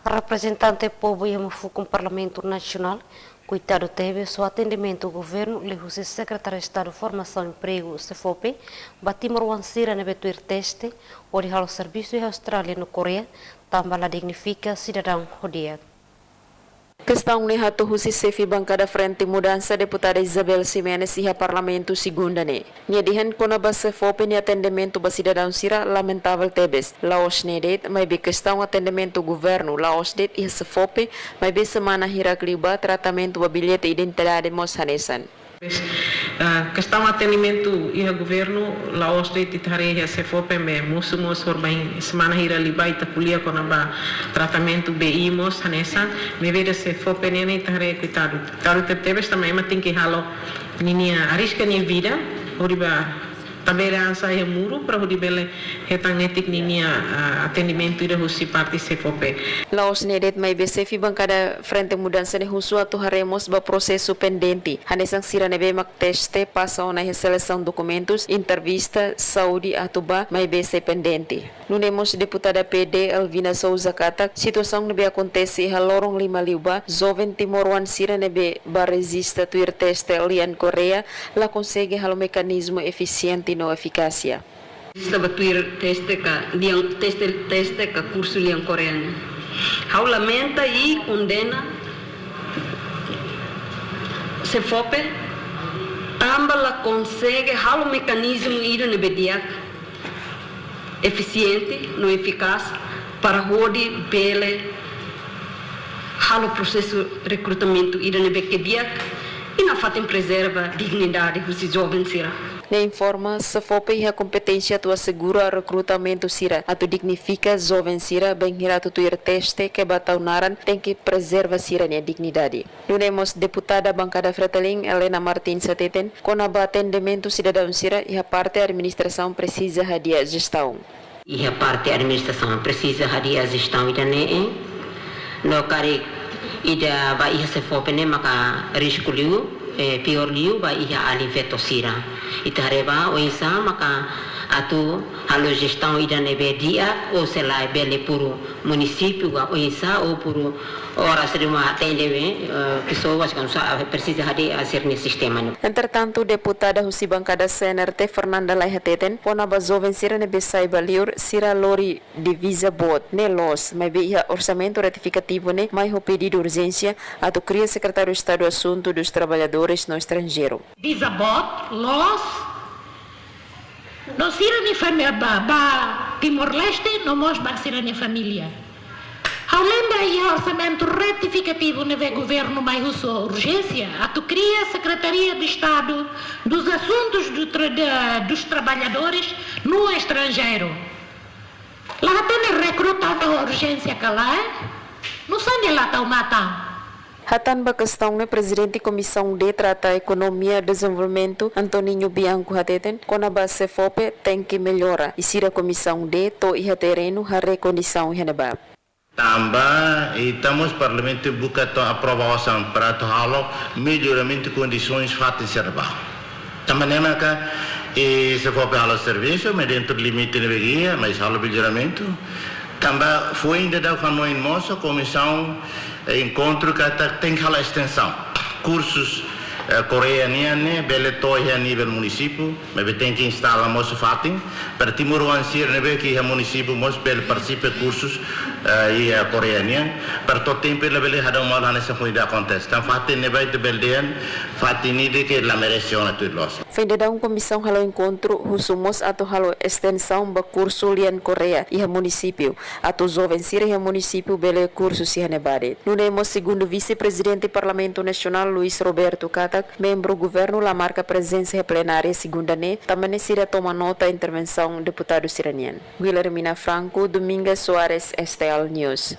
Representante povo e com o Parlamento Nacional, coitado teve seu atendimento ao governo, levou o secretário de Estado de Formação e Emprego, CFOP, batimos o ansira na betuir teste, onde o serviço de Austrália no Coreia, também la dignifica cidadão rodia. Questão ni hatu husi sefi bancada Frente Mudança deputada Isabel Ximenes iha parlamento segunda ne. Nia dihan kona base fope ni atendimento ba cidadão sira lamentável tebes. Laos nedet mai be questão atendimento governo Laos det iha se fope mai be semana hira kliba tratamento ba bilhete identidade mos hanesan. Questão atendimento e governo lá os de titare se fope me musumos por bem semana hira libai ta kulia kona ba tratamento beimos hanesa me vede se fope nene tare cuidado caro tebes também mas tem que halo ninia arrisca ni vida oriba taberança e muro para o dibele hetang etik ninia atendimento ida husi parte se fope. Laos nedet mai besefi bancada Frente Mudança ne husu atu haremos ba processo pendente. Hanesang sira nebe mak teste passa ona seleção documentos, entrevista, saúde atuba mai bese pendente. Nunemos deputada PD Alvina Souza katak situação nebe acontece ha lorong 5 liuba jovem timoruan sira nebe ba resista tuir teste lian Korea la consegue halo mecanismo eficiente no eficácia. Esta batuir teste ka curso liang coreano. Hau lamenta e condena se fope tamba la consegue hau mecanismo ira ne bediak eficiente no eficaz para hodi bele hau processo recrutamento ira ne bekediak e na fatem preserva dignidade dos jovens sira. Ne informa se fope a competência tu assegura recrutamento sira atu dignifica jovem sira bem hira tu tuir teste que bataunaran tem que preserva sira ne dignidade. Nunemos deputada bancada Freteling Helena Martins Sateten com atendimento cidadão sira e a parte da administração precisa hadia gestão. E a parte da administração precisa hadia gestão ida ne no kari ida ba ia se fope ne maka risco liu pior liu ba ia aliveto sira itareba o isa maka atu halo gestão ida nebe dia ou se lá bele puro município o isa ou puro ora serima atende pessoas que não precisa de fazer nesse sistema. Entretanto, deputada Husi bancada CNRT Fernanda Laihateten pona bazoven sira nebe saiba liur sira lori divisa bot ne los mai be orçamento retificativo ne mai ho pedido urgência atu cria secretário de Estado Assunto dos Trabalhadores no Estrangeiro. Divisa bot los no sira ni família ba Timor-Leste no mos ba sira ni família. Ao lembra aí orçamento retificativo no governo mais uso urgência, a tu cria Secretaria de Estado dos Assuntos dos Trabalhadores no Estrangeiro. Lá tem recrutar na urgência que lá não sabe lá tá o matão. Hatan ba questão ne presidente comissão de trata economia e desenvolvimento Antoninho Bianco hateten kona ba CFOP tem que melhora e sira comissão de to iha terreno ha recondição heneba. Também estamos parlamento buka to aprovação para to halo melhoramento de condições feitas serba. Também nema ka e se for para o serviço, mas dentro do limite de veguia, mas halo melhoramento. Também foi ainda da em moça comissão encontro que tem que extensão cursos coreaniane bele toia a nível município, mas tem que instalar moço fatin para Timor Ansir nebe que é município moço bele participa cursos e a coreania para todo tempo ele bele hada mal nessa coisa acontece. Então fatin nebe de beldean fatin ide que la mereção a tudo los. Fende da comissão halo encontro husumos atau halo extensão ba curso lian Korea e município atau jovem sira e município bele curso si hanebade. Nunemos segundo vice-presidente Parlamento Nacional Luis Roberto Katak, membro governo la marca presença plenária segunda ne, também sira toma nota intervenção deputado siranian. Guilhermina Franco, Domingas Soares, STL News.